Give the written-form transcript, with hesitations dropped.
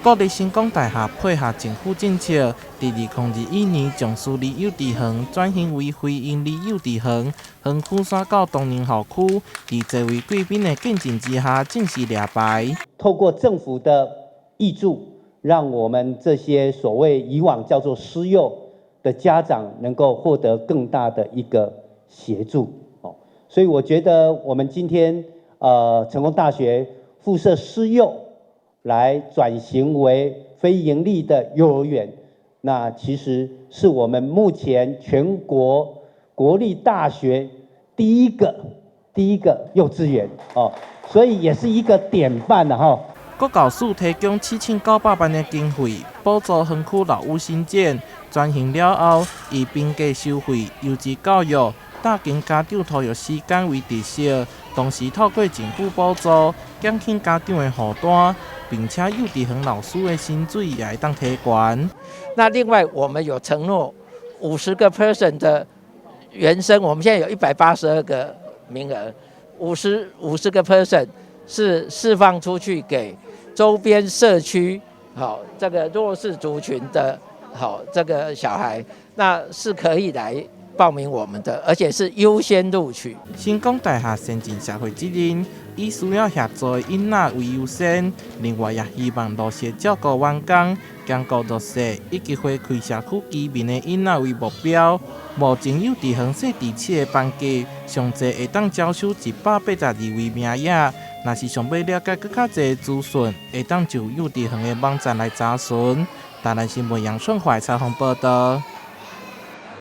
国立成功大学配合政府政策，在2021年将私立幼稚园转型为非营利幼稚园，园区转到东宁校区，在这位贵宾的见证之下，正式列牌。透过政府的挹注，让我们这些所谓以往叫做私幼的家长，能够获得更大的一个协助。所以我觉得我们今天成功大学附设私幼，来转型为非营利的幼儿园，那其实是我们目前全国国立大学第一个幼稚园所以也是一个典范国教署提供7900万的经费，补助园区老屋新建，转型了后，以平价收费、优质教育、大型家长投入时间为特色，同时透过政府补助，减轻家长的负担，并且幼稚园老师的薪水也会当提悬。那另外，我们有承诺50个 person 的原生，我们现在有182个名额，50个 person 是释放出去给周边社区，这个弱势族群的，这个小孩，那是可以来报名我们的，而且是优先录取。成功大学先尽社会责任，以需要协助的囡仔为优先。另外，也希望落实照顾员工、兼顾弱势以及回馈社区居民的囡仔为目标。目前幼稚园设第7个班级，上济会当招收182位名额。若是想要了解更较侪资讯，会当就幼稚园的网站来查询。台南新闻杨顺怀采访报道。